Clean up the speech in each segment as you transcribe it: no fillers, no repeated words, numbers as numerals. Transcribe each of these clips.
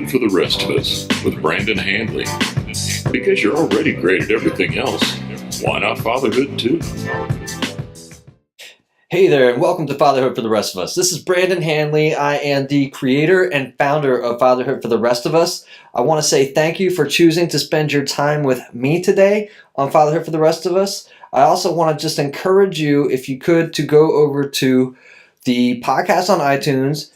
Fatherhood for the Rest of Us with Brandon Handley. Because you're already great at everything else, why not fatherhood too? Hey there, and welcome to Fatherhood for the Rest of Us. This is Brandon Handley. I am the creator and founder of Fatherhood for the Rest of Us. I want to say thank you for choosing to spend your time with me today on Fatherhood for the Rest of Us. I also want to just encourage you, if you could, to go over to the podcast on iTunes,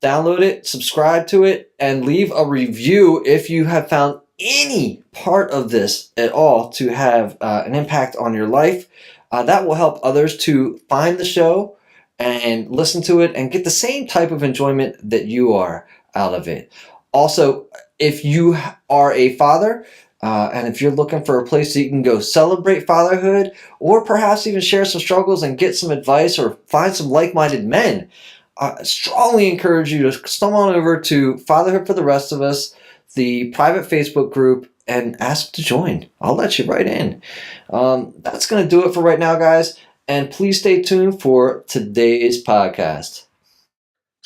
download it, subscribe to it, and leave a review if you have found any part of this at all to have an impact on your life. That will help others to find the show and listen to it and get the same type of enjoyment that you are out of it. Also, if you are a father and if you're looking for a place that you can go celebrate fatherhood or perhaps even share some struggles and get some advice or find some like-minded men, I strongly encourage you to stumble on over to Fatherhood for the Rest of Us, the private Facebook group, and ask to join. I'll let you right in. That's going to do it for right now, guys. And please stay tuned for today's podcast.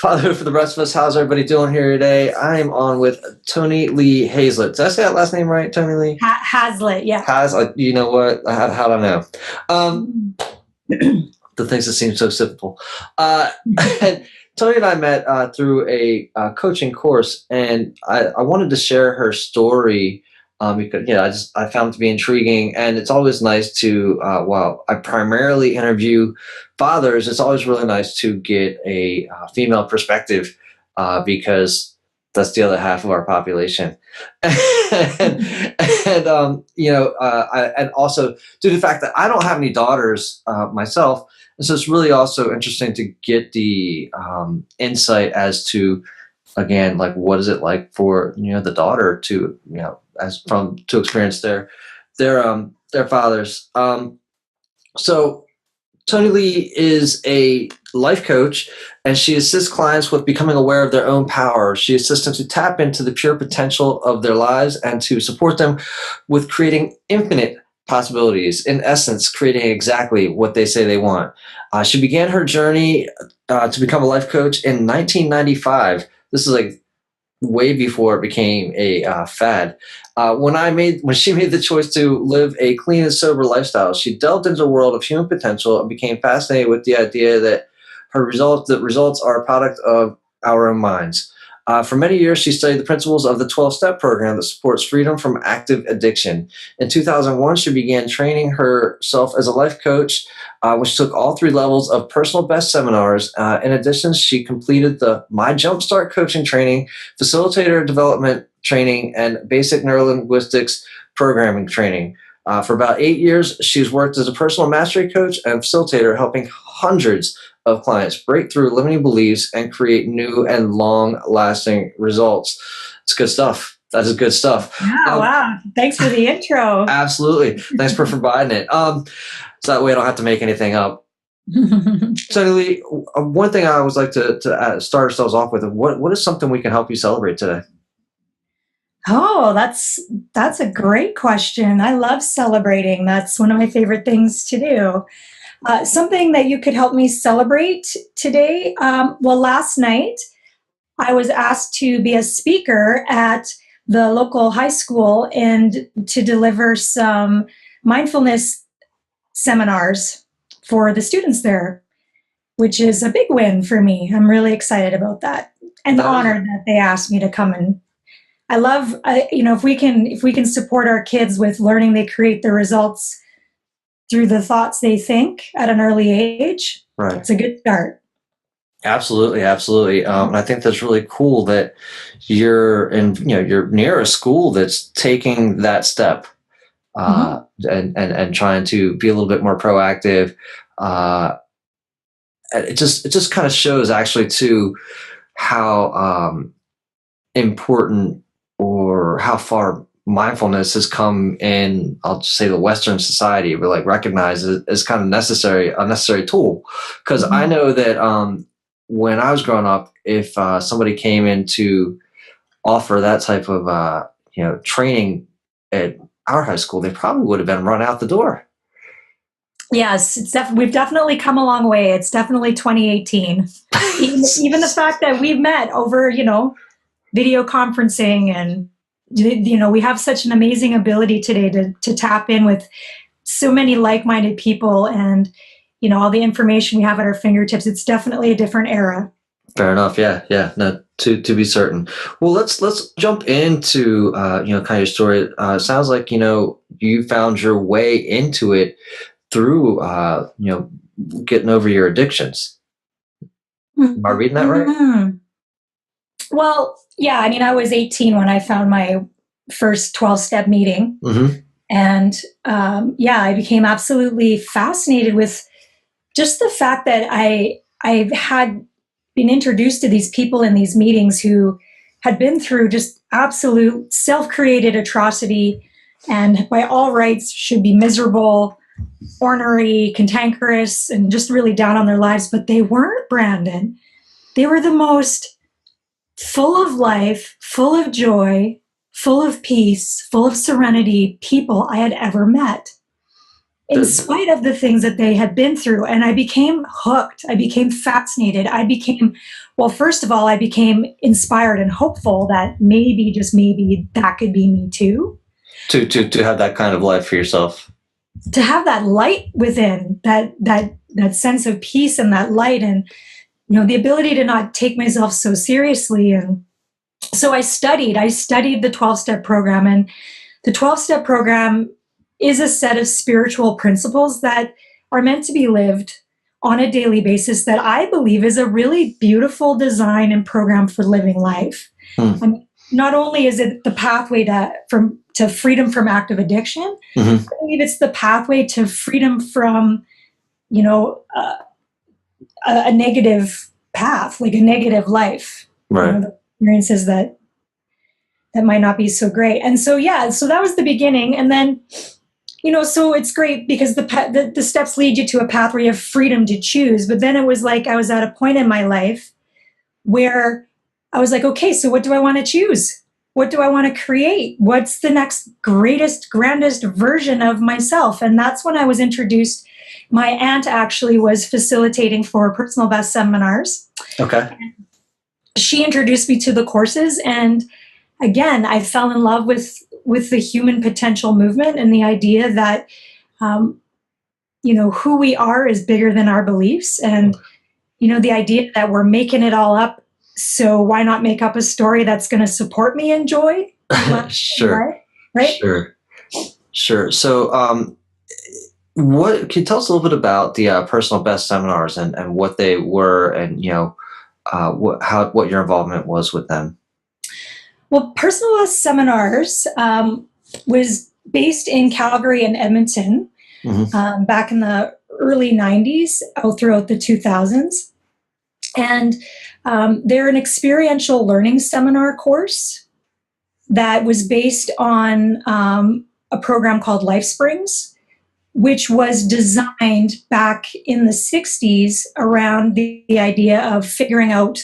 Fatherhood for the Rest of Us. How's everybody doing here today? I am on with Toni Lee Hazlett. Did I say that last name right, Toni Lee? Hazlett, yeah. You know what? How'd I know? The things that seem so simple. And Toni and I met through a coaching course, and I wanted to share her story because I found it to be intriguing, and it's always nice to while I primarily interview fathers, it's always really nice to get a female perspective because that's the other half of our population, and also due to the fact that I don't have any daughters myself, and so it's really also interesting to get the insight as to, again, like what is it like for the daughter to to experience their fathers. So Toni Lee is a life coach, and she assists clients with becoming aware of their own power. She assists them to tap into the pure potential of their lives and to support them with creating infinite possibilities. In essence, creating exactly what they say they want. She began her journey to become a life coach in 1995. This is like way before it became a fad. When she made the choice to live a clean and sober lifestyle, she delved into the world of human potential and became fascinated with the idea that results are a product of our own minds. For many years, she studied the principles of the 12-step program that supports freedom from active addiction. In 2001, she began training herself as a life coach, which took all 3 levels of personal best seminars. In addition, she completed the Jumpstart Coaching Training, Facilitator Development Training, and Basic Neurolinguistics Programming Training. For about 8 years, she's worked as a personal mastery coach and facilitator, helping hundreds of clients break through limiting beliefs and create new and long-lasting results. It's good stuff. That is good stuff. Yeah, wow. Thanks for the intro. Absolutely. Thanks for providing it. So that way I don't have to make anything up. Toni Lee, one thing I always like to start ourselves off with, what is something we can help you celebrate today? Oh, that's a great question. I love celebrating. That's one of my favorite things to do. Something that you could help me celebrate today. Last night I was asked to be a speaker at the local high school and to deliver some mindfulness seminars for the students there, which is a big win for me. I'm really excited about that and honored that they asked me to come. And I love, if we can support our kids with learning, they create the results through the thoughts they think at an early age. Right. It's a good start. Absolutely. And I think that's really cool that you're near a school that's taking that step and trying to be a little bit more proactive. It just kind of shows actually too how important or how far mindfulness has come in, I'll just say, the Western society. We recognize it as kind of a necessary tool. Because I know that when I was growing up, if somebody came in to offer that type of training at our high school, they probably would have been run out the door. Yes, we've definitely come a long way. It's definitely 2018. Even the fact that we've met over, video conferencing, and we have such an amazing ability today to tap in with so many like-minded people, and all the information we have at our fingertips. It's definitely a different era. Fair enough. Yeah. No, to be certain. Well, let's jump into kind of your story. Sounds like you found your way into it through getting over your addictions. Am I reading that right? Mm-hmm. Well, yeah. I mean, I was 18 when I found my first 12-step meeting, and I became absolutely fascinated with just the fact that I had been introduced to these people in these meetings who had been through just absolute self-created atrocity, and by all rights should be miserable, ornery, cantankerous, and just really down on their lives. But they weren't, Brandon. They were the most full of life, full of joy, full of peace, full of serenity people I had ever met, in spite of the things that they had been through. And I became hooked. I became fascinated. First of all, I became inspired and hopeful that maybe, just maybe, that could be me too. To have that kind of life for yourself. To have that light within, that sense of peace and that light, and the ability to not take myself so seriously. And so I studied the 12-step program, and the 12-step program is a set of spiritual principles that are meant to be lived on a daily basis, that I believe is a really beautiful design and program for living life. I mean, not only is it the pathway to freedom from active addiction, I believe it's the pathway to freedom from, a negative path, like a negative life. Right. Experiences that might not be so great. And so, so that was the beginning. And then, so it's great because the steps lead you to a path where you have freedom to choose. But then it was like I was at a point in my life where I was like, okay, so what do I want to choose? What do I want to create? What's the next greatest, grandest version of myself? And that's when I was introduced. My aunt actually was facilitating for personal best seminars. Okay. She introduced me to the courses, and again, I fell in love with the human potential movement and the idea that, who we are is bigger than our beliefs. And, the idea that we're making it all up. So why not make up a story that's going to support me in joy? Sure. Right? Sure. So, what can you tell us a little bit about the personal best seminars and what they were, and, what your involvement was with them? Well, Personal Best Seminars was based in Calgary and Edmonton back in the early 90s, throughout the 2000s. And they're an experiential learning seminar course that was based on a program called Life Springs, which was designed back in the 60s around the idea of figuring out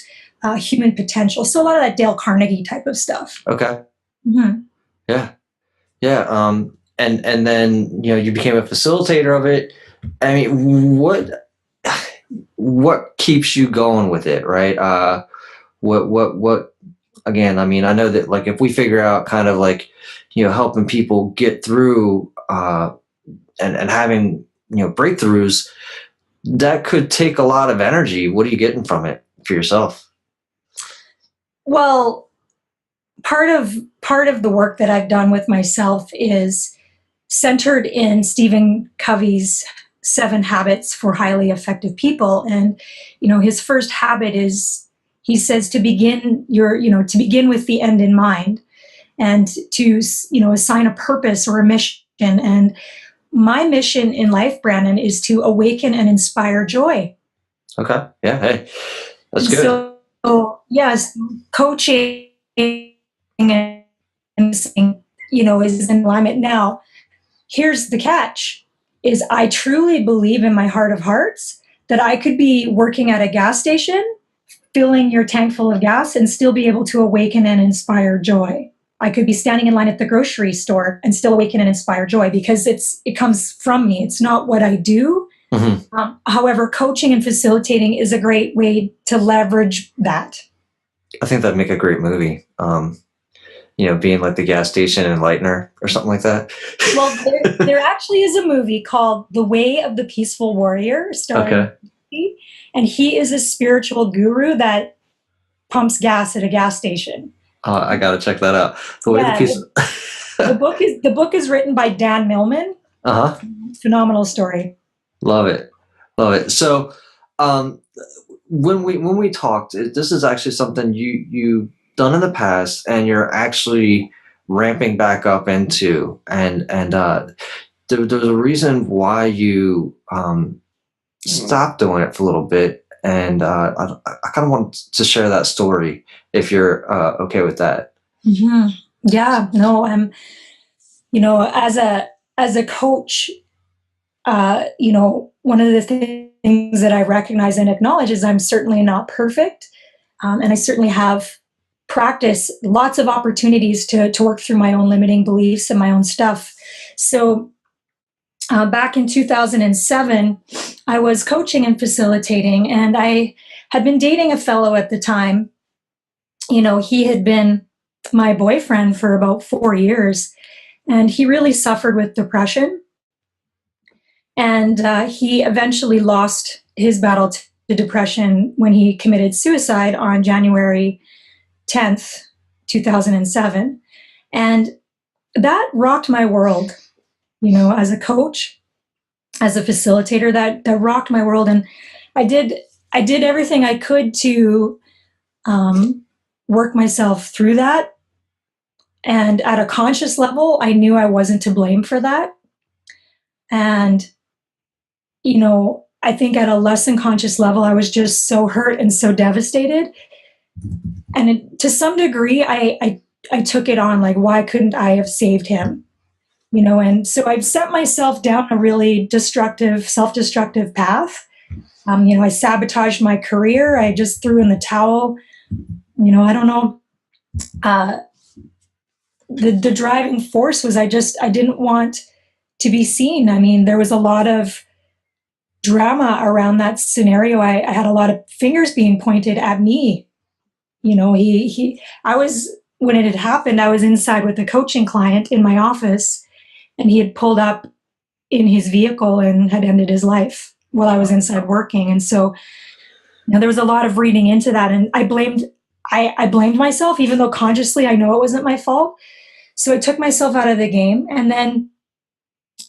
human potential. So a lot of that Dale Carnegie type of stuff. Okay. Yeah. And then, you became a facilitator of it. I mean, what keeps you going with it, right? What, again, I mean, I know that, like, if we figure out kind of like, helping people get through, and having, breakthroughs, that could take a lot of energy. What are you getting from it for yourself? Well, part of the work that I've done with myself is centered in Stephen Covey's 7 Habits for Highly Effective People. And, his first habit is, he says, to begin with the end in mind, and to, assign a purpose or a mission. And my mission in life, Brandon, is to awaken and inspire joy. Okay. Yeah. Hey, that's good. So yes, coaching and, is in alignment. Now, here's the catch, is I truly believe in my heart of hearts that I could be working at a gas station, filling your tank full of gas, and still be able to awaken and inspire joy. I could be standing in line at the grocery store and still awaken and inspire joy, because it comes from me. It's not what I do. However, coaching and facilitating is a great way to leverage that. I think that'd make a great movie. Being like the gas station in Lightner or something like that. Well, there actually is a movie called The Way of the Peaceful Warrior, starring Okay. Toni, and he is a spiritual guru that pumps gas at a gas station. I got to check that out. The way Yeah, the piece. the book is written by Dan Millman. Uh-huh. Phenomenal story. Love it. Love it. So, when we talked, this is actually something you've done in the past, and you're actually ramping back up into, and there's a reason why you stopped doing it for a little bit, and I kind of want to share that story if you're okay with that. Mm-hmm. Yeah, no, I'm, as a coach, one of the things that I recognize and acknowledge is I'm certainly not perfect. And I certainly have practice lots of opportunities to work through my own limiting beliefs and my own stuff. So back in 2007, I was coaching and facilitating, and I had been dating a fellow at the time. He had been my boyfriend for about 4 years, and he really suffered with depression. And he eventually lost his battle to depression when he committed suicide on January 10th, 2007. And that rocked my world, as a coach, as a facilitator, that rocked my world. And I did everything I could to work myself through that. And at a conscious level, I knew I wasn't to blame for that. And I think at a less than conscious level, I was just so hurt and so devastated. And to some degree, I took it on, like, why couldn't I have saved him? And so I've set myself down a really destructive, self-destructive path. I sabotaged my career. I just threw in the towel. I don't know. The driving force was I didn't want to be seen. I mean, there was a lot of drama around that scenario. I had a lot of fingers being pointed at me. When it had happened, I was inside with a coaching client in my office, and he had pulled up in his vehicle and had ended his life while I was inside working. And so, there was a lot of reading into that, and I blamed myself, even though consciously I know it wasn't my fault. So I took myself out of the game, and then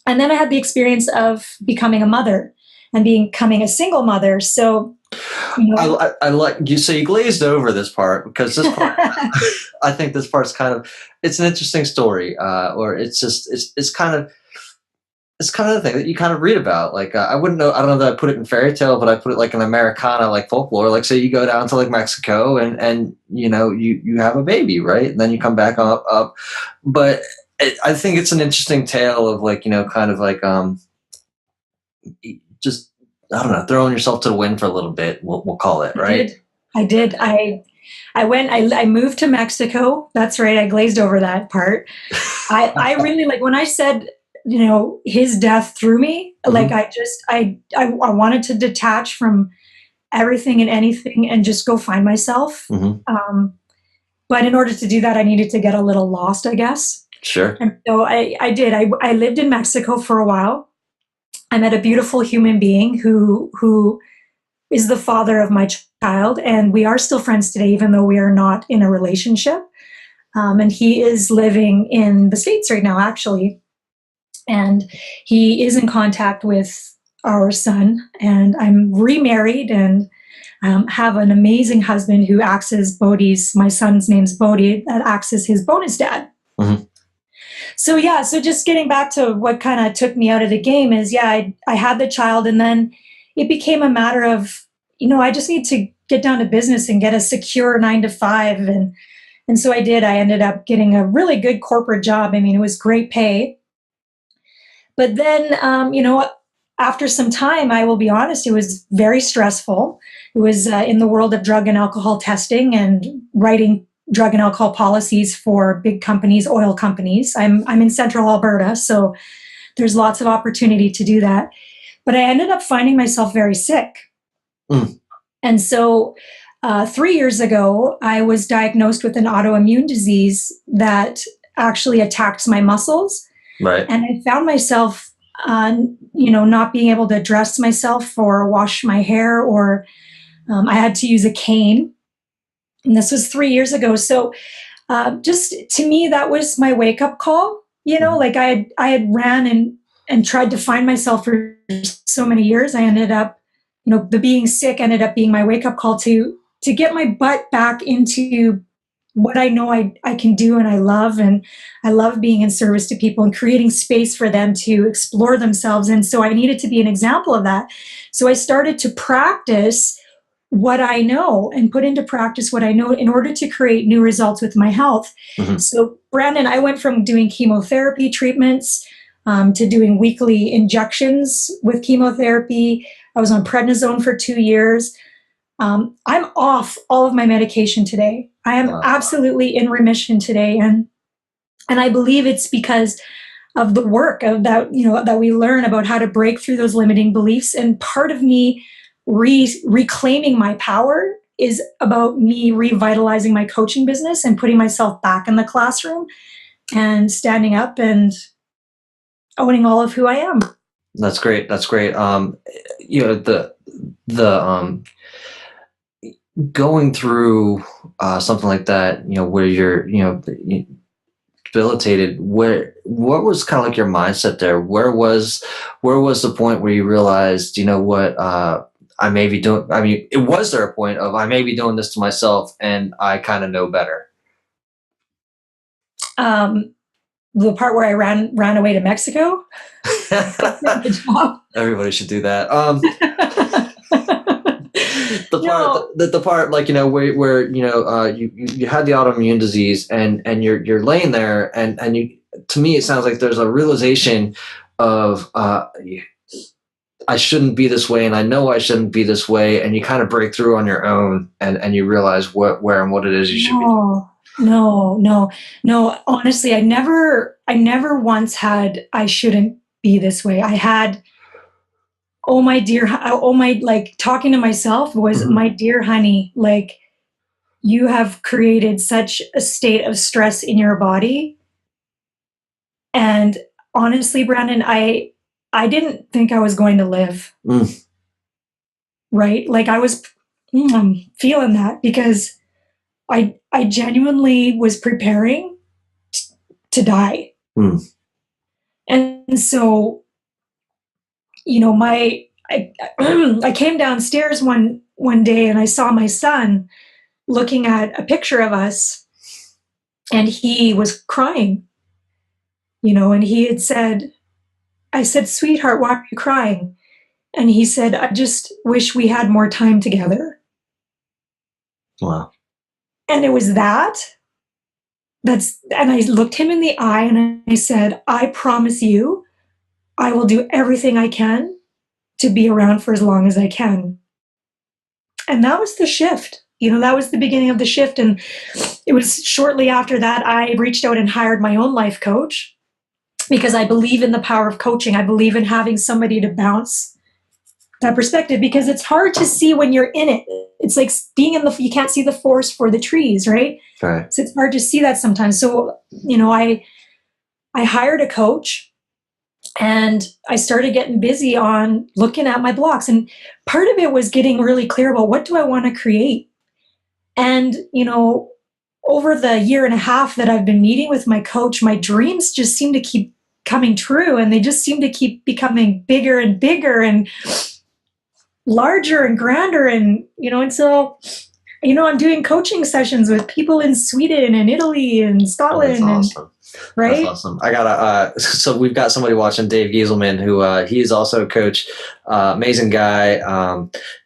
I had the experience of becoming a mother and becoming a single mother. So, I like you. So you glazed over this part, because this part, I think this part's it's an interesting story, or it's kind of the thing that you kind of read about. Like, I don't know that I put it in fairy tale, but I put it like in Americana, like folklore. Like, say you go down to like Mexico, and you have a baby, right? And then you come back up. But I think it's an interesting tale of like, kind of like just, I don't know, throwing yourself to the wind for a little bit. We'll call it, right? I did. I moved to Mexico. That's right. I glazed over that part. I really, like, when I said, his death threw me, like, I wanted to detach from everything and anything and just go find myself. But in order to do that, I needed to get a little lost, I guess. Sure. And so I did. I lived in Mexico for a while. I met a beautiful human being who is the father of my child, and we are still friends today, even though we are not in a relationship. And he is living in the States right now, actually. And he is in contact with our son, and I'm remarried and have an amazing husband who acts as Bodhi's, my son's name's Bodhi, that acts as his bonus dad. So just getting back to what kind of took me out of the game is, I had the child, and then it became a matter of, I just need to get down to business and get a secure 9-to-5. And so I did. I ended up getting a really good corporate job. I mean, it was great pay. But then, after some time, I will be honest, it was very stressful. It was in the world of drug and alcohol testing and writing drug and alcohol policies for big companies, oil companies. I'm in central Alberta, so there's lots of opportunity to do that. But I ended up finding myself very sick. And so 3 years ago, I was diagnosed with an autoimmune disease that actually attacked my muscles. Right. And I found myself, not being able to dress myself or wash my hair, or I had to use a cane. And this was 3 years ago. So just to me, that was my wake up call. Like I had ran and tried to find myself for so many years. I ended up, the being sick ended up being my wake up call to get my butt back into what I know I can do and I love. And I love being in service to people and creating space for them to explore themselves. And so I needed to be an example of that. So I started to practice what I know and put into practice what I know in order to create new results with my health. Mm-hmm. So, Brandon, I went from doing chemotherapy treatments to doing weekly injections with chemotherapy. I was on prednisone for 2 years. I'm off all of my medication today. I am absolutely in remission today. And I believe it's because of the work of that, that we learn about how to break through those limiting beliefs. And part of me reclaiming my power is about me revitalizing my coaching business and putting myself back in the classroom and standing up and owning all of who I am. That's great. That's great. The going through something like that, where you're, debilitated, what was kind of like your mindset there? Where was the point where you realized, what, I may be doing, was there a point of I may be doing this to myself and I kind of know better? The part where I ran away to Mexico. Everybody should do that. The part like, where you had the autoimmune disease and you're laying there and you, to me it sounds like there's a realization of I shouldn't be this way and I know I shouldn't be this way, and you kind of break through on your own and you realize where and what it is you should be doing. No. Honestly, I never once had I shouldn't be this way. I had, like talking to myself was, my dear honey, like you have created such a state of stress in your body. And honestly, Brandon, I didn't think I was going to live. Right? Like I was feeling that because I genuinely was preparing to die. And so, I came downstairs one day and I saw my son looking at a picture of us, and he was crying, and he had said, I said, sweetheart, why are you crying? And he said, I just wish we had more time together. Wow. And it was and I looked him in the eye and I said, I promise you, I will do everything I can to be around for as long as I can. And that was the shift. That was the beginning of the shift. And it was shortly after that, I reached out and hired my own life coach because I believe in the power of coaching. I believe in having somebody to bounce that perspective, because it's hard to see when you're in it. It's like being you can't see the forest for the trees, right? Right. So it's hard to see that sometimes. So, I hired a coach and I started getting busy on looking at my blocks. And part of it was getting really clear about what do I want to create? And, over the year and a half that I've been meeting with my coach, my dreams just seem to keep coming true, and they just seem to keep becoming bigger and bigger and larger and grander. And, and so, I'm doing coaching sessions with people in Sweden and Italy and Scotland. Oh, that's awesome. Right? That's awesome. I got so we've got somebody watching, Dave Gieselman, who he is also a coach, amazing guy.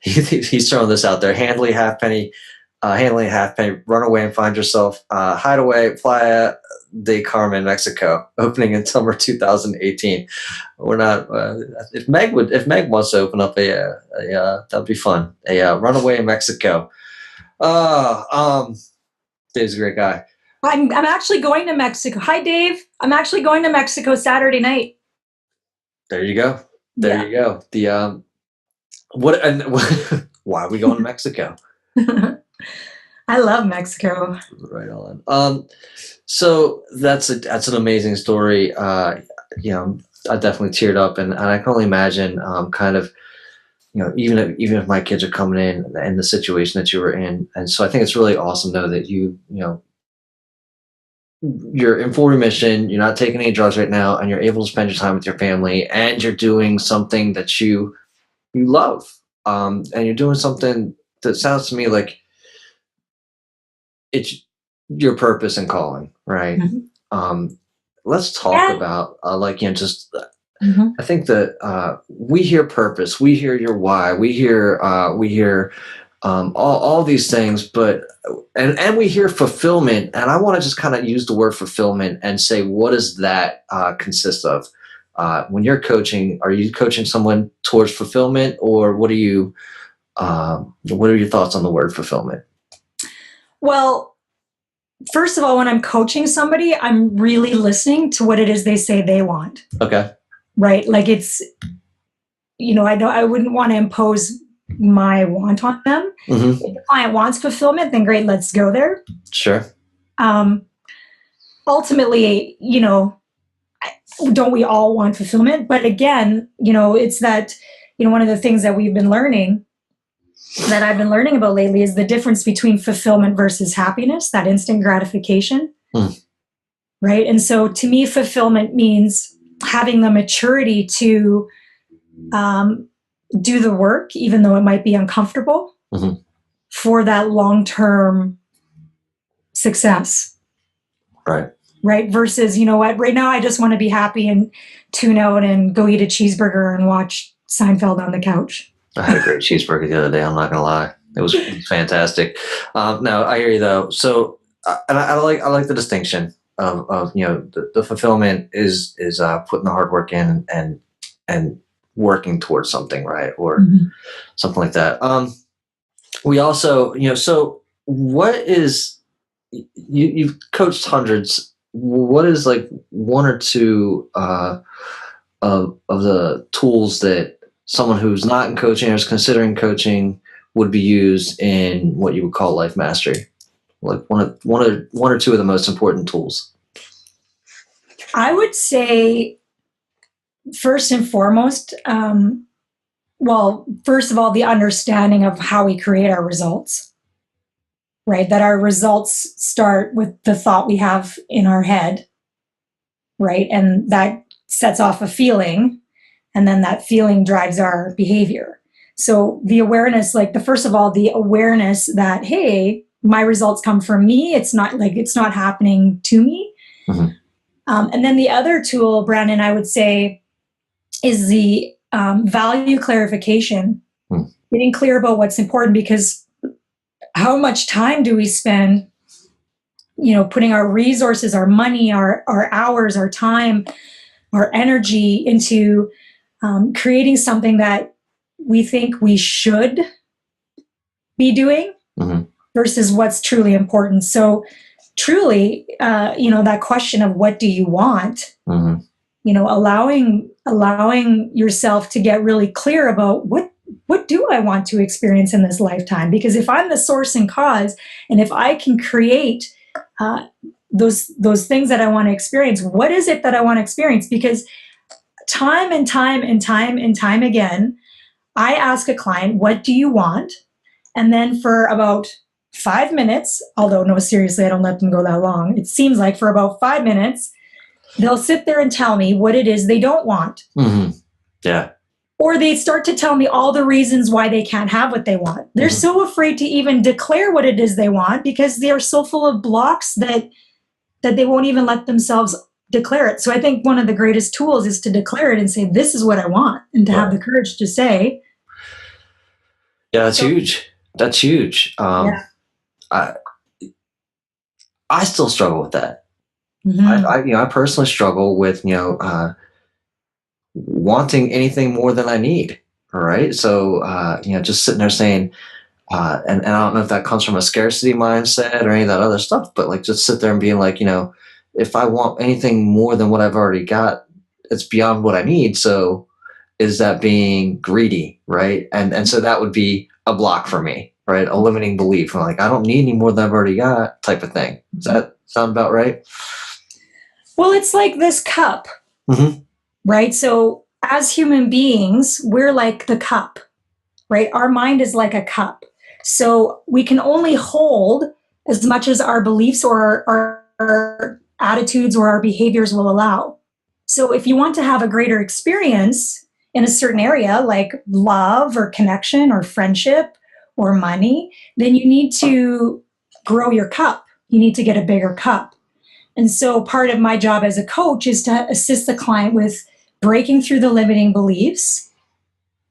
He's throwing this out there: handling halfpenny, run away and find yourself, hideaway, Playa de Carmen, Mexico, opening in summer 2018. We're not. If Meg wants to open up that'd be fun. A runaway in Mexico. Dave's a great guy. I'm actually going to Mexico. Hi, Dave. I'm actually going to Mexico Saturday night. There you go. You go. Why are we going to Mexico? I love Mexico. Right on. So that's an amazing story. I definitely teared up, and I can only imagine kind of, even if my kids are coming in the situation that you were in. And so I think it's really awesome though that you're in full remission, you're not taking any drugs right now, and you're able to spend your time with your family, and you're doing something that you love. And you're doing something that sounds to me like it's your purpose and calling, right? Let's talk about just I think that we hear purpose, we hear your why, we hear all these things, but and we hear fulfillment. And I want to just kind of use the word fulfillment and say, what does that consist of? When you're coaching, are you coaching someone towards fulfillment, or what are your thoughts on the word fulfillment? Well, first of all, when I'm coaching somebody, I'm really listening to what it is they say they want. Okay. Right. Like it's, I wouldn't want to impose my want on them. If the client wants fulfillment, then great, let's go there. Sure. Ultimately, don't we all want fulfillment? But again, it's that, one of the things that I've been learning about lately is the difference between fulfillment versus happiness, that instant gratification. Right. And so to me, fulfillment means having the maturity to do the work, even though it might be uncomfortable, for that long-term success. Right. Right. Versus, right now I just want to be happy and tune out and go eat a cheeseburger and watch Seinfeld on the couch. I had a great cheeseburger the other day. I'm not going to lie. It was fantastic. No, I hear you though. So, and I like the distinction of the fulfillment is putting the hard work in and working towards something, right? Or something like that. We also, so what is, you've coached hundreds. What is like one or two of the tools that someone who's not in coaching or is considering coaching would be used in what you would call life mastery? Like one or two of the most important tools? I would say first and foremost, first of all, the understanding of how we create our results, right? That our results start with the thought we have in our head, right? And that sets off a feeling, and then that feeling drives our behavior. So the awareness, first of all, the awareness that, hey, my results come from me. It's not happening to me. And then the other tool, Brandon, I would say, is the value clarification, getting clear about what's important, because how much time do we spend, putting our resources, our money, our hours, our time, our energy into creating something that we think we should be doing versus what's truly important. So truly, that question of what do you want, allowing yourself to get really clear about what do I want to experience in this lifetime? Because if I'm the source and cause, and if I can create those things that I want to experience, what is it that I want to experience? Because time and time again, I ask a client, what do you want? And then for about 5 minutes, although no, seriously, I don't let them go that long. It seems like for about 5 minutes, they'll sit there and tell me what it is they don't want. Yeah. Or they start to tell me all the reasons why they can't have what they want. They're so afraid to even declare what it is they want because they are so full of blocks that they won't even let themselves declare it. So I think one of the greatest tools is to declare it and say, this is what I want, and to have the courage to say. Yeah, that's huge. That's huge. I still struggle with that. I personally struggle with, wanting anything more than I need. All right. So, just sitting there saying, and I don't know if that comes from a scarcity mindset or any of that other stuff, but just sit there and being like, if I want anything more than what I've already got, it's beyond what I need. So is that being greedy? Right. And so that would be a block for me. right? A limiting belief. I'm like, I don't need any more than I've already got, type of thing. Does that sound about right? Well, it's like this cup, right? So as human beings, we're like the cup, right? Our mind is like a cup. So we can only hold as much as our beliefs or our attitudes or our behaviors will allow. So if you want to have a greater experience in a certain area, like love or connection or friendship or money, then you need to grow your cup. You need to get a bigger cup. And so part of my job as a coach is to assist the client with breaking through the limiting beliefs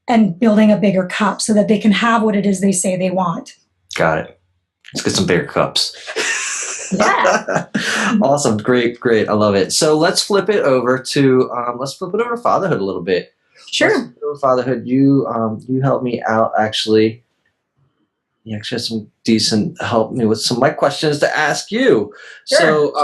and building a bigger cup so that they can have what it is they say they want. Got it. Let's get some bigger cups. Yeah. Awesome. Great. I love it. So let's flip it over to fatherhood a little bit. Sure. Fatherhood. You helped me out actually. You actually had some decent help me with some of my questions to ask you. Sure. So,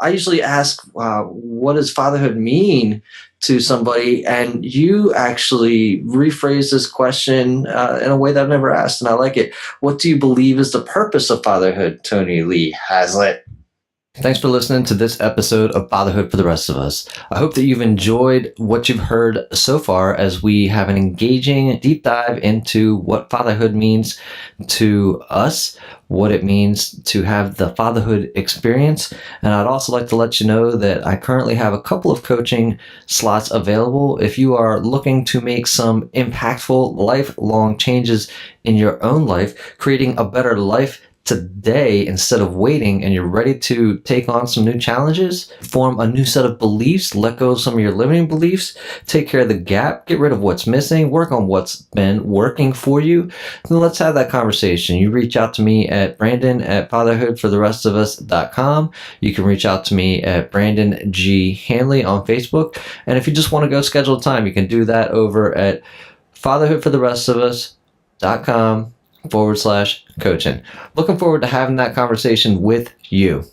I usually ask, what does fatherhood mean to somebody? And you actually rephrase this question in a way that I've never asked, and I like it. What do you believe is the purpose of fatherhood, Toni Lee Hazlett? Thanks for listening to this episode of Fatherhood for the Rest of Us. I hope that you've enjoyed what you've heard so far as we have an engaging deep dive into what fatherhood means to us, what it means to have the fatherhood experience. And I'd also like to let you know that I currently have a couple of coaching slots available. If you are looking to make some impactful lifelong changes in your own life, creating a better life today instead of waiting, and you're ready to take on some new challenges, form a new set of beliefs, let go of some of your limiting beliefs, take care of the gap, get rid of what's missing, work on what's been working for you, then let's have that conversation. You reach out to me at brandon@fatherhoodfortherestofus.com. You can reach out to me at Brandon G. Hanley on Facebook. And if you just want to go schedule a time, you can do that over at fatherhoodfortherestofus.com/coaching. Looking forward to having that conversation with you.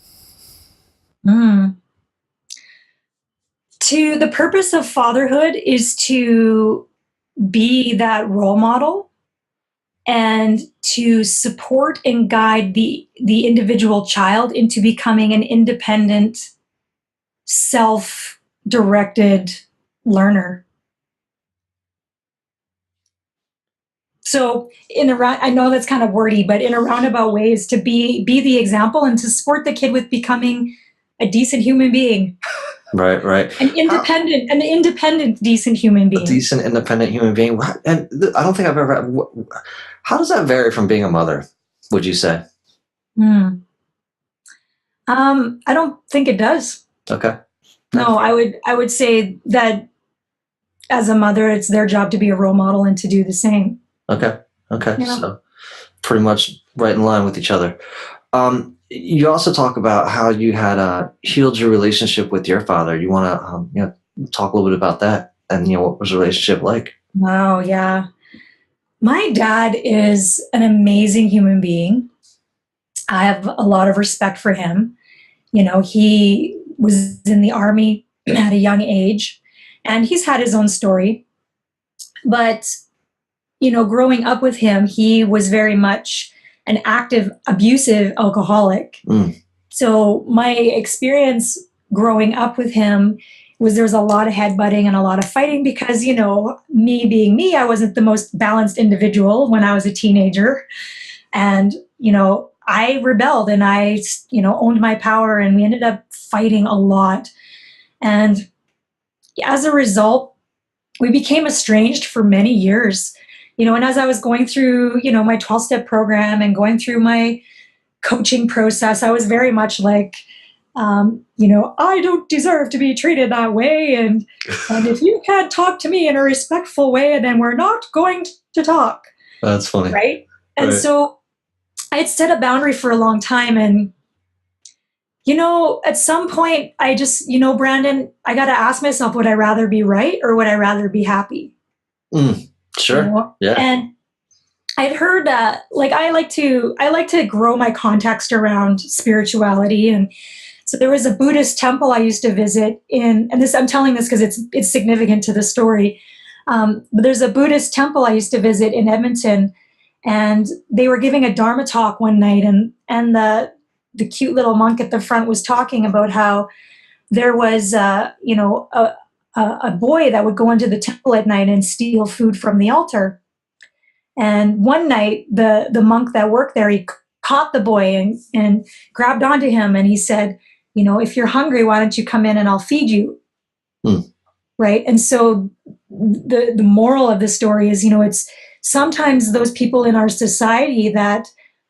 To the purpose of fatherhood is to be that role model and to support and guide the individual child into becoming an independent, self-directed learner. So I know that's kind of wordy, but in a roundabout way is to be the example and to support the kid with becoming a decent human being. Right. An independent, decent human being. A decent, independent human being. And I don't think I've ever. How does that vary from being a mother, would you say? I don't think it does. Okay. No, I would say that as a mother, it's their job to be a role model and to do the same. Okay. Yeah. So pretty much right in line with each other. You also talk about how you had healed your relationship with your father. You want to talk a little bit about that, and what was the relationship like? Wow, yeah. My dad is an amazing human being. I have a lot of respect for him. He was in the Army at a young age, and he's had his own story. But growing up with him, he was very much an active, abusive alcoholic. So my experience growing up with him was there was a lot of headbutting and a lot of fighting because, me being me, I wasn't the most balanced individual when I was a teenager. And, I rebelled and I, owned my power, and we ended up fighting a lot. And as a result, we became estranged for many years. And as I was going through, my 12-step program and going through my coaching process, I was very much like, I don't deserve to be treated that way. And if you can't talk to me in a respectful way, then we're not going to talk. That's funny. Right? And so I had set a boundary for a long time. And, at some point I just, Brandon, I got to ask myself, would I rather be right or would I rather be happy? Sure. Yeah. And I'd heard I like to grow my context around spirituality. And so there was a Buddhist temple I used to visit and I'm telling this because it's significant to the story. But there's a Buddhist temple I used to visit in Edmonton, And they were giving a Dharma talk one night, and the cute little monk at the front was talking about how there was, a boy that would go into the temple at night and steal food from the altar. And one night, the monk that worked there, he caught the boy and grabbed onto him, and he said, if you're hungry, why don't you come in and I'll feed you? Right? And so the moral of the story is, it's sometimes those people in our society that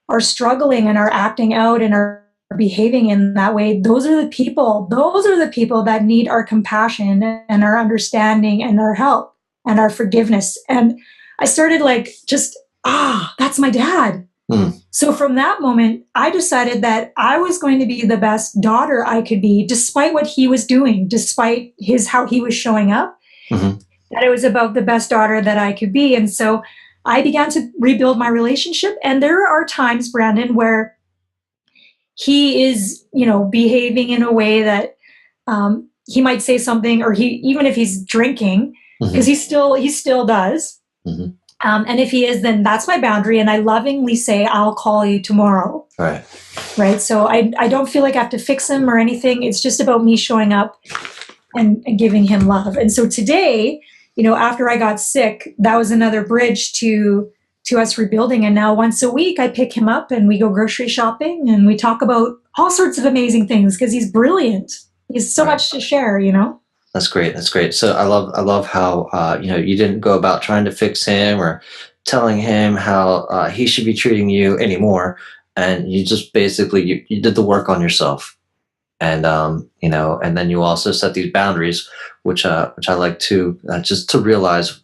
are struggling and are acting out and are behaving in that way, those are the people that need our compassion and our understanding and our help and our forgiveness. And I started that's my dad. So from that moment, I decided that I was going to be the best daughter I could be, despite what he was doing, despite how he was showing up, that it was about the best daughter that I could be. And so I began to rebuild my relationship. And there are times, Brandon, where he is, behaving in a way that he might say something, or even if he's drinking, because he still does. And if he is, then that's my boundary. And I lovingly say, I'll call you tomorrow. Right. So I don't feel like I have to fix him or anything. It's just about me showing up and giving him love. And so today, after I got sick, that was another bridge to us rebuilding. And now once a week, I pick him up and we go grocery shopping and we talk about all sorts of amazing things because he's brilliant. He has so much to share, That's great. That's great. So I love how, you didn't go about trying to fix him or telling him how he should be treating you anymore. And you just basically, you did the work on yourself. And, and then you also set these boundaries, which I like to just to realize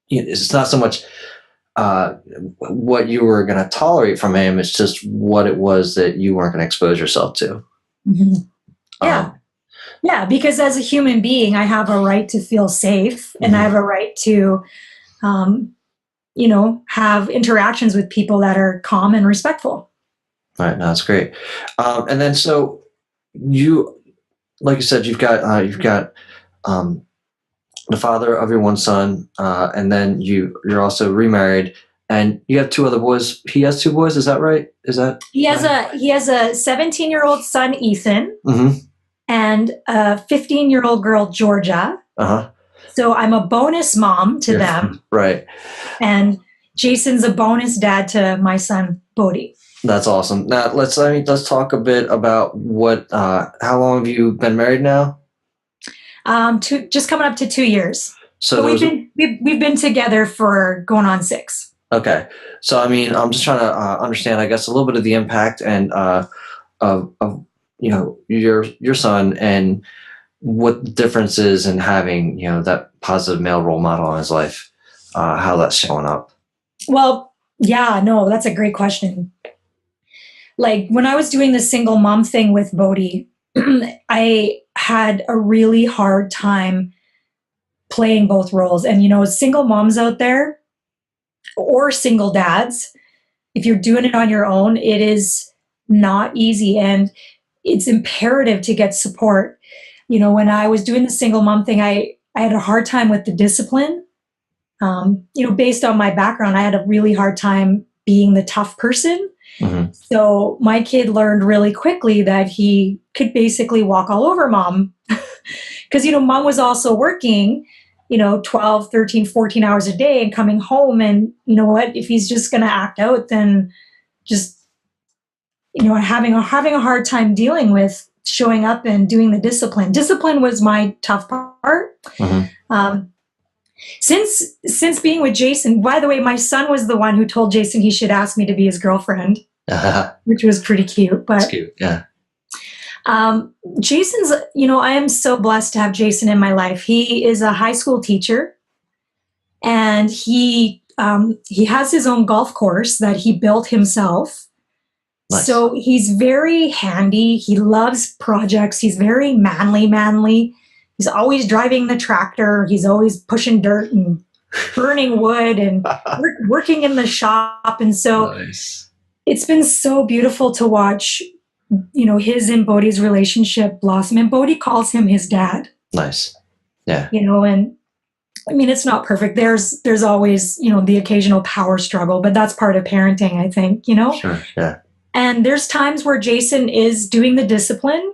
it's not so much what you were going to tolerate from him. It's just what it was that you weren't going to expose yourself to. Yeah. Yeah, because as a human being, I have a right to feel safe and I have a right to, have interactions with people that are calm and respectful. All right. No, that's great. And then, so you, like you said, you've got the father of your one son, and then you're also remarried, and you have two other boys. He has two boys. Is that right? He has a 17-year-old son, Ethan. And a 15-year-old girl, Georgia. So I'm a bonus mom to them. Right. And Jason's a bonus dad to my son, Bodhi. That's awesome. Now let's talk a bit about how long have you been married now? Just coming up to 2 years. So we've been together for going on 6. Okay. So I'm just trying to understand, I guess, a little bit of the impact and of your son and what the difference is in having, that positive male role model in his life, how that's showing up. Well, yeah, no, that's a great question. Like when I was doing the single mom thing with Bodhi, I had a really hard time playing both roles. And, single moms out there or single dads, if you're doing it on your own, it is not easy. And it's imperative to get support. When I was doing the single mom thing, I had a hard time with the discipline. Based on my background, I had a really hard time being the tough person. So my kid learned really quickly that he could basically walk all over mom. Because, mom was also working, 12, 13, 14 hours a day and coming home. And you know what, if he's just going to act out, then just having a hard time dealing with showing up and doing the discipline. Discipline was my tough part. Since being with Jason, by the way, my son was the one who told Jason he should ask me to be his girlfriend, which was pretty cute. But that's cute, yeah. Jason's, I am so blessed to have Jason in my life. He is a high school teacher, and he has his own golf course that he built himself. Nice. So he's very handy. He loves projects. He's very manly. He's always driving the tractor. He's always pushing dirt and burning wood and working in the shop. And so It's been so beautiful to watch, his and Bodhi's relationship blossom. And Bodhi calls him his dad. Nice. Yeah. And I mean, it's not perfect. There's always, the occasional power struggle, but that's part of parenting, I think, Sure. Yeah. And there's times where Jason is doing the discipline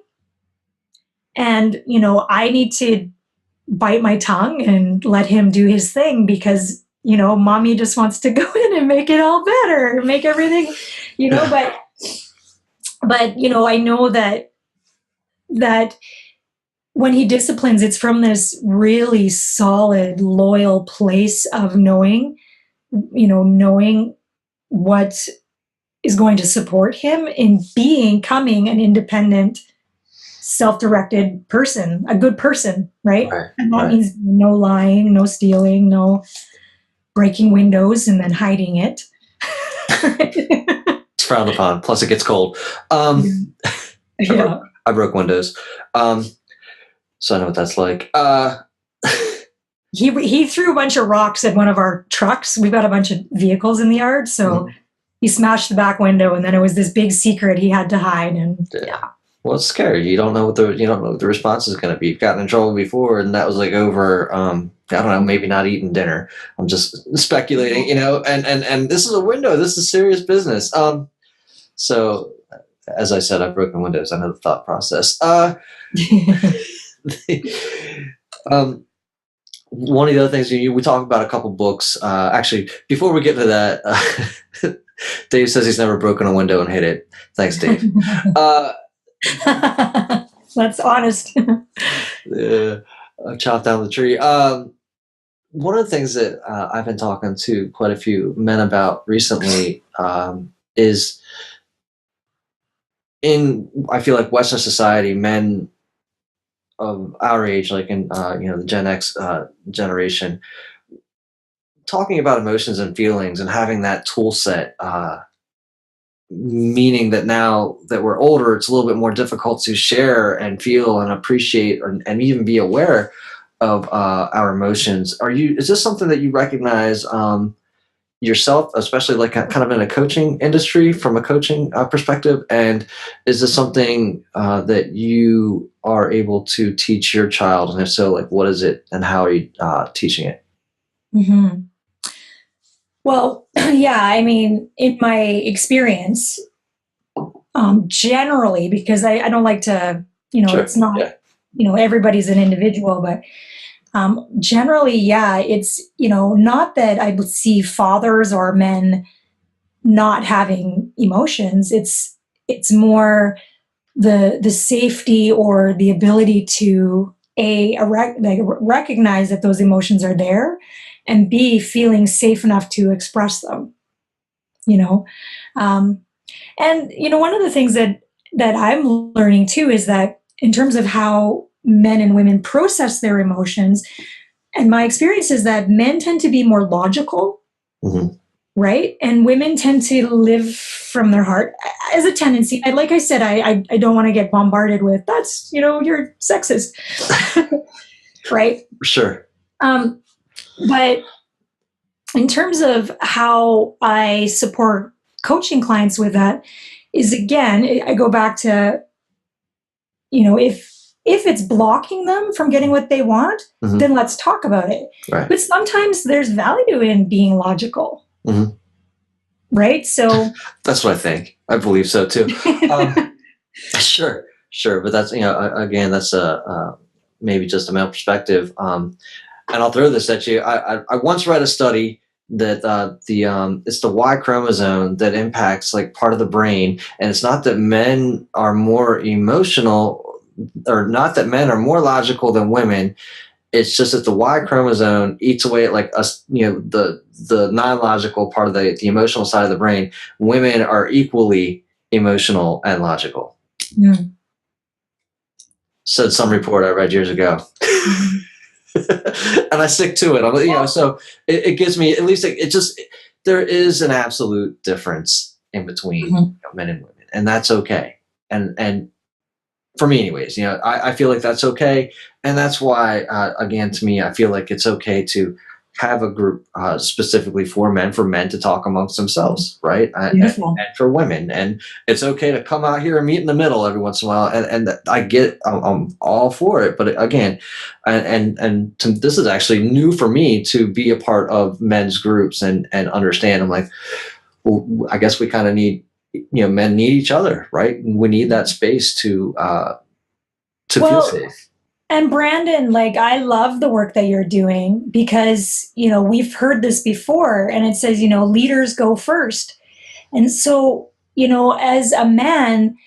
and, I need to bite my tongue and let him do his thing because, mommy just wants to go in and make it all better, make everything, but, I know that when he disciplines, it's from this really solid, loyal place of knowing what is going to support him in becoming an independent, self-directed person, a good person, right? And that means no lying, no stealing, no breaking windows and then hiding it. It's frowned upon. Plus, it gets cold. Yeah. I broke windows. So I know what that's like. He threw a bunch of rocks at one of our trucks. We've got a bunch of vehicles in the yard, so he smashed the back window, and then it was this big secret he had to hide. And yeah. Well, it's scary. You don't know what the response is going to be. You've gotten in trouble before, and that was like over. I don't know, maybe not eating dinner. I'm just speculating, And this is a window. This is serious business. So, as I said, I've broken windows. I know the thought process. One of the other things we talk about a couple books. Actually, before we get to that, Dave says he's never broken a window and hit it. Thanks, Dave. That's honest. Chop down the tree. One of the things that I've been talking to quite a few men about recently is I feel like Western society, men of our age, like in the Gen X generation, talking about emotions and feelings and having that tool set, meaning that now that we're older, it's a little bit more difficult to share and feel and appreciate and even be aware of our emotions. Is this something that you recognize yourself, especially like kind of in a coaching industry, from a coaching perspective? And is this something that you are able to teach your child? And if so, like, what is it and how are you teaching it? Mm-hmm. Well, yeah, I mean, in my experience, generally, because I don't like to, Sure. It's not, everybody's an individual, but generally, yeah, it's, not that I would see fathers or men not having emotions. It's more the safety or the ability to recognize that those emotions are there, and B, feeling safe enough to express them, and one of the things that I'm learning too is that in terms of how men and women process their emotions, and my experience is that men tend to be more logical, right? And women tend to live from their heart as a tendency. Like I said, I don't want to get bombarded with, that's, you're sexist, right? Sure. But in terms of how I support coaching clients with that is, again, I go back to, if it's blocking them from getting what they want, then let's talk about it. Right. But sometimes there's value in being logical. Right? So that's what I think. I believe so too. Sure. But that's, again, that's maybe just a male perspective. And I'll throw this at you. I once read a study that it's the Y chromosome that impacts like part of the brain, and it's not that men are more emotional, or not that men are more logical than women. It's just that the Y chromosome eats away at like us, the non-logical part of the emotional side of the brain. Women are equally emotional and logical. Said some report I read years ago. And I stick to it. So it gives me, at least there is an absolute difference in between men and women, and that's okay. And for me anyways, I feel like that's okay. And that's why, again, to me, I feel like it's okay to have a group specifically for men to talk amongst themselves, right? And for women. And it's okay to come out here and meet in the middle every once in a while. And I get, I'm all for it. But again, this is actually new for me to be a part of men's groups and understand. I'm like, well, I guess we kind of need, men need each other, right? We need that space to feel safe. And Brandon, like, I love the work that you're doing because, we've heard this before, and it says, leaders go first. And so, as a man,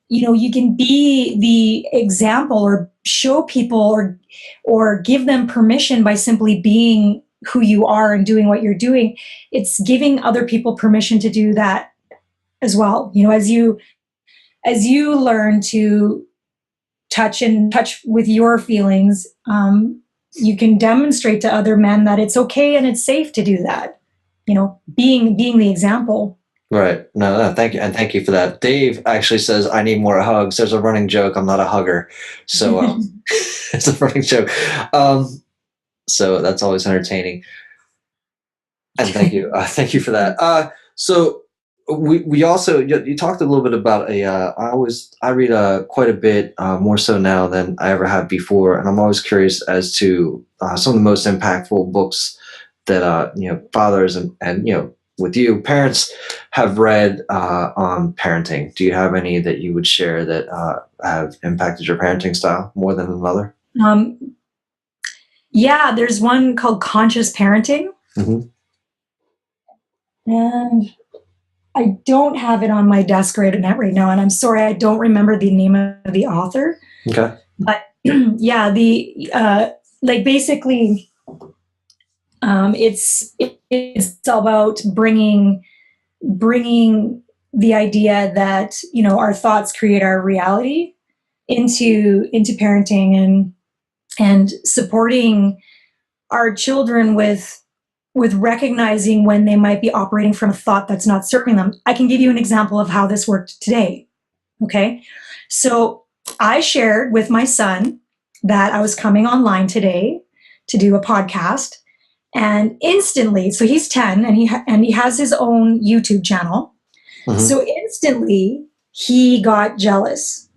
you can be the example or show people or give them permission by simply being who you are and doing what you're doing. It's giving other people permission to do that as well. As you learn to touch with your feelings, you can demonstrate to other men that it's okay and it's safe to do that. Being the example. Right. No, thank you. And thank you for that. Dave actually says, I need more hugs. There's a running joke. I'm not a hugger. So it's a running joke. So that's always entertaining. And thank you. Thank you for that. So we also, you talked a little bit about I read quite a bit more so now than I ever have before. And I'm always curious as to some of the most impactful books that, fathers and with you, parents have read on parenting. Do you have any that you would share that have impacted your parenting style more than another? Yeah, there's one called Conscious Parenting. Mm-hmm. And I don't have it on my desk right now, and I'm sorry, I don't remember the name of the author. Okay. But yeah, basically, it's about bringing the idea that our thoughts create our reality into parenting and supporting our children with recognizing when they might be operating from a thought that's not serving them. I can give you an example of how this worked today. Okay. So I shared with my son that I was coming online today to do a podcast, and instantly, so he's 10 and he has his own YouTube channel. Mm-hmm. So instantly he got jealous,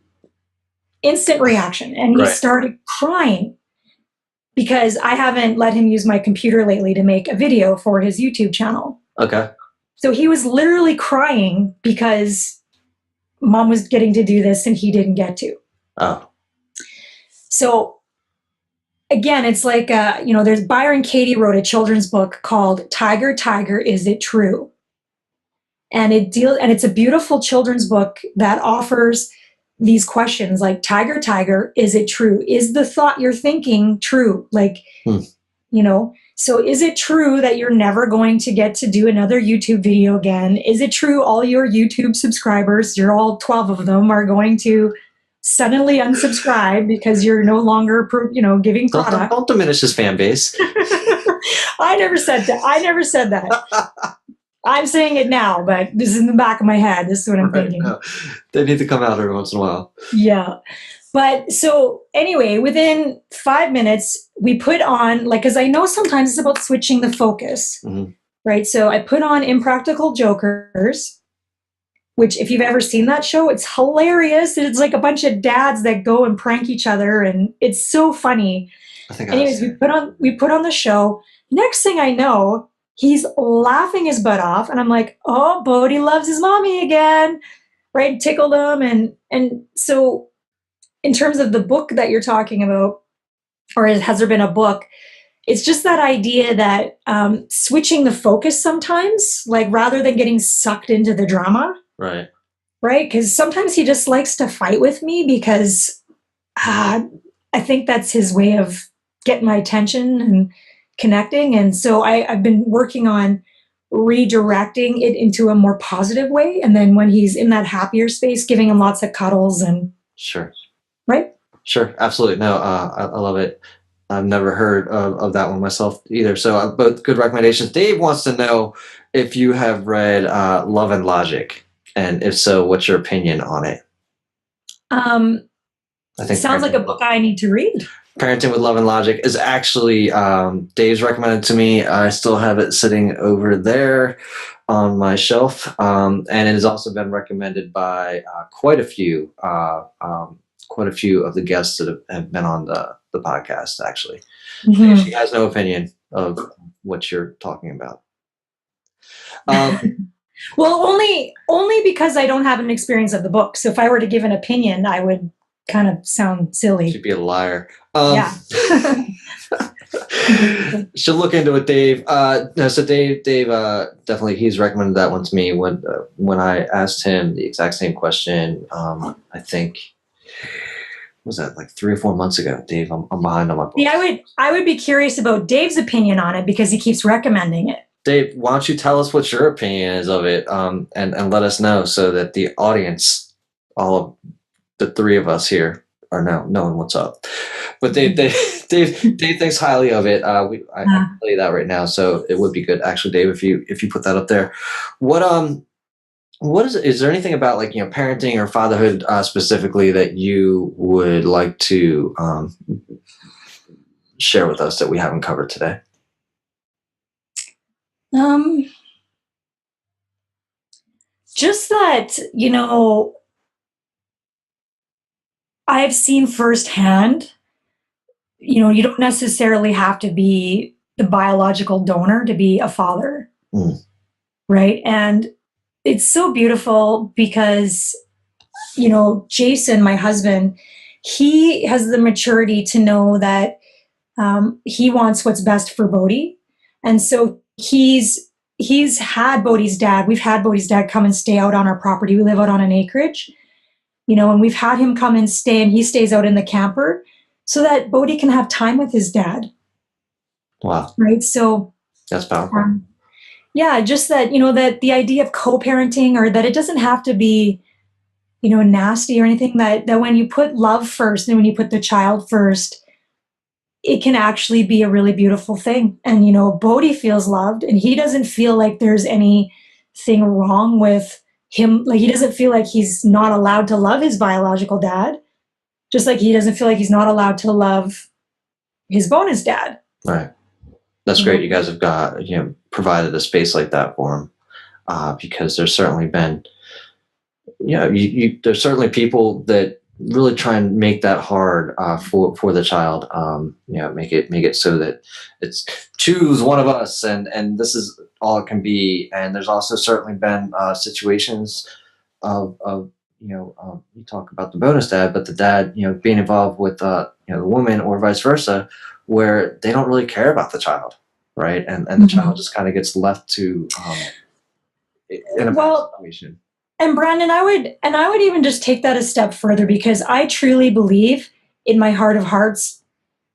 instant reaction. And he started crying because I haven't let him use my computer lately to make a video for his YouTube channel. Okay. So he was literally crying because mom was getting to do this and he didn't get to. Oh. So again, it's like, there's Byron Katie wrote a children's book called Tiger, Tiger, Is It True? And it's a beautiful children's book that offers these questions like, Tiger, Tiger, is it true? Is the thought you're thinking true? So is it true that you're never going to get to do another YouTube video again? Is it true all your YouTube subscribers, you're all 12 of them, are going to suddenly unsubscribe because you're no longer, giving product? Don't diminish his fan base. I never said that. I'm saying it now, but this is in the back of my head. This is what I'm thinking. No. They need to come out every once in a while. Yeah. But so anyway, within 5 minutes, we put on, because I know sometimes it's about switching the focus, mm-hmm. right? So I put on Impractical Jokers, which if you've ever seen that show, it's hilarious. It's like a bunch of dads that go and prank each other, and it's so funny. Anyways, we put on the show. Next thing I know, he's laughing his butt off, and I'm like, oh, Bodie loves his mommy again, right? Tickled him. And so in terms of the book that you're talking about, or has there been a book, it's just that idea that switching the focus sometimes, rather than getting sucked into the drama. Right. Right? Because sometimes he just likes to fight with me because I think that's his way of getting my attention and connecting. And so I've been working on redirecting it into a more positive way. And then when he's in that happier space, giving him lots of cuddles and. Sure. Right? Sure. Absolutely. No, I love it. I've never heard of that one myself either. So both good recommendations. Dave wants to know if you have read Love and Logic. And if so, what's your opinion on it? I think sounds like a book I need to read. Parenting with Love and Logic is actually Dave's recommended to me. I still have it sitting over there on my shelf, and it has also been recommended by quite a few of the guests that have been on the podcast. Actually, she has no opinion of what you're talking about. Well, only because I don't have an experience of the book. So if I were to give an opinion, I would kind of sound silly. She'd be a liar. Yeah. She'll look into it, Dave. So Dave definitely, he's recommended that one to me when I asked him the exact same question. I think, what was that, like 3 or 4 months ago? Dave, I'm behind on my books. Yeah, I would be curious about Dave's opinion on it because he keeps recommending it. Dave, why don't you tell us what your opinion is of it, and let us know so that the audience, all of the three of us here, are now knowing what's up. But Dave thinks highly of it. I can tell you that right now, so it would be good, actually, Dave, if you put that up there. What is there anything about, like, parenting or fatherhood specifically that you would like to share with us that we haven't covered today? Just that, I've seen firsthand, you don't necessarily have to be the biological donor to be a father, right? And it's so beautiful because, Jason, my husband, he has the maturity to know that he wants what's best for Bodhi. And so he's had Bodhi's dad. We've had Bodhi's dad come and stay out on our property. We live out on an acreage, and we've had him come and stay, and he stays out in the camper so that Bodhi can have time with his dad. Wow. Right. So that's powerful. Yeah, just that, that the idea of co-parenting, or that it doesn't have to be, nasty or anything, that when you put love first and when you put the child first, it can actually be a really beautiful thing. And, Bodhi feels loved, and he doesn't feel like there's anything wrong with him. Like, he doesn't feel like he's not allowed to love his biological dad, just like he doesn't feel like he's not allowed to love his bonus dad. Right. That's great. You guys have got, provided a space like that for him, because there's certainly been, there's certainly people that really try and make that hard for the child. Make it so that it's choose one of us, and this is all it can be. And there's also certainly been situations of you talk about the bonus dad, but the dad being involved with the woman, or vice versa, where they don't really care about the child, right? And the child just kind of gets left to in a bad situation. And Brandon, I would even just take that a step further, because I truly believe in my heart of hearts,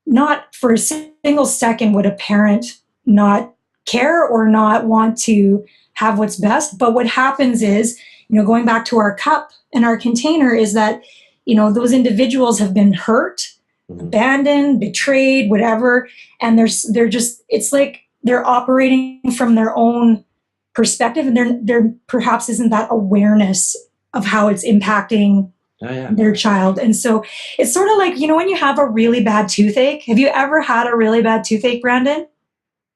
not for a single second would a parent not care or not want to have what's best. But what happens is, going back to our cup and our container, is that, those individuals have been hurt, abandoned, betrayed, whatever. And they're just, it's like they're operating from their own perspective, and there perhaps isn't that awareness of how it's impacting their child. And so it's sort of like, when you have a really bad toothache. Have you ever had a really bad toothache, Brandon?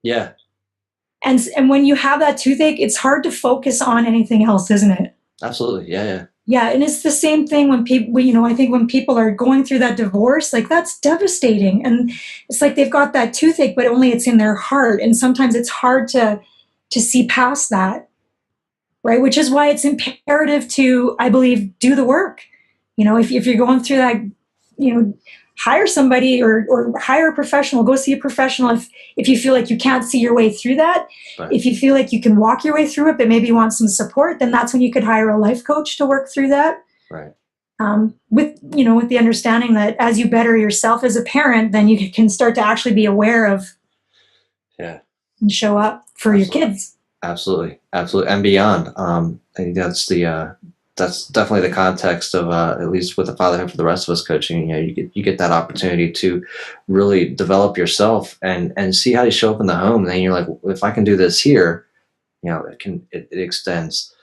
Yeah. And when you have that toothache, it's hard to focus on anything else, isn't it? Absolutely. Yeah. Yeah, and it's the same thing when people, I think when people are going through that divorce, like, that's devastating. And it's like they've got that toothache, but only it's in their heart. And sometimes it's hard to see past that, right? Which is why it's imperative to, I believe, do the work. If you're going through that, hire somebody or hire a professional, go see a professional. If you feel like you can't see your way through that, right. If you feel like you can walk your way through it, but maybe you want some support, then that's when you could hire a life coach to work through that. Right. With the understanding that as you better yourself as a parent, then you can start to actually be aware of, and show up for your kids. Absolutely, and beyond. I think that's definitely the context of at least with the Fatherhood for the Rest of Us coaching. You get that opportunity to really develop yourself and see how you show up in the home. And then you're like, well, if I can do this here, it extends.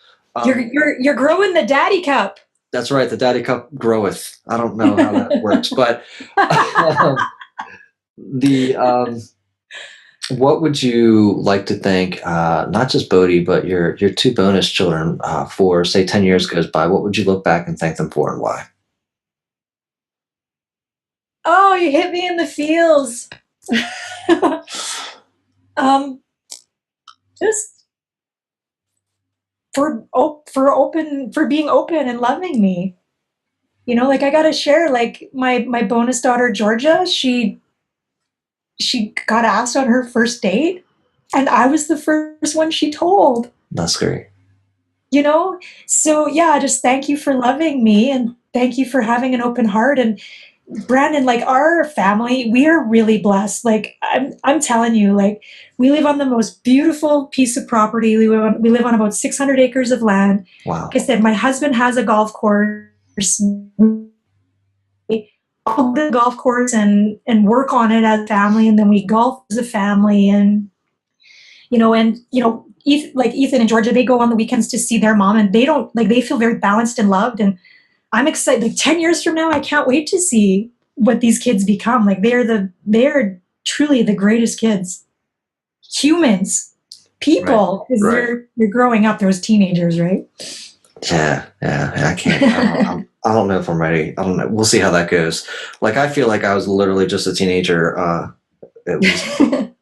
You're growing the daddy cup. That's right. The daddy cup groweth. I don't know how that works, but What would you like to thank, not just Bodhi, but your two bonus children for, say, 10 years goes by? What would you look back and thank them for, and why? Oh, you hit me in the feels. Just for being open and loving me. Like, I gotta share, like, my bonus daughter Georgia, she got asked on her first date, and I was the first one she told. That's great. So yeah, just thank you for loving me, and thank you for having an open heart. And Brandon, like, our family, we are really blessed. Like, I'm telling you, like, we live on the most beautiful piece of property. We live on about 600 acres of land. Wow. Like I said, my husband has a golf course. We all the golf course and work on it as a family, and then we golf as a family. And Ethan and Georgia, they go on the weekends to see their mom, and they feel very balanced and loved. And I'm excited. Like, 10 years from now, I can't wait to see what these kids become. Like, they're truly the greatest kids, humans, people. Because you're growing up, those teenagers, right? Yeah. I can't. I don't know if I'm ready. I don't know. We'll see how that goes. Like, I feel like I was literally just a teenager, at least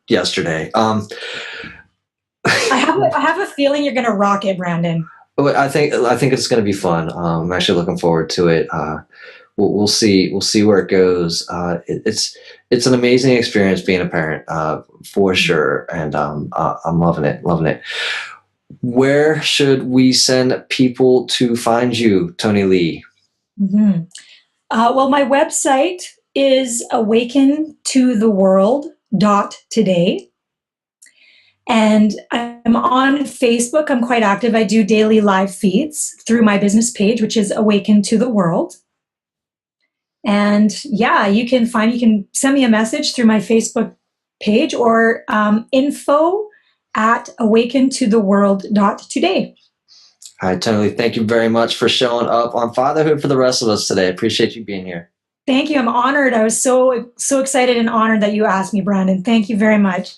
yesterday. I have a feeling you're going to rock it, Brandon. I think it's going to be fun. I'm actually looking forward to it. We'll see where it goes. It's an amazing experience being a parent, for sure, and I'm loving it. Where should we send people to find you, Toni Lee? Mm-hmm. Well, my website is awakentotheworld.today. And I'm on Facebook. I'm quite active. I do daily live feeds through my business page, which is Awaken to the World. And yeah, you can send me a message through my Facebook page, or info@awakentotheworld.today. All right, Toni, thank you very much for showing up on Fatherhood for the rest of us today. I appreciate you being here. Thank you. I'm honored. I was so excited and honored that you asked me, Brandon. Thank you very much.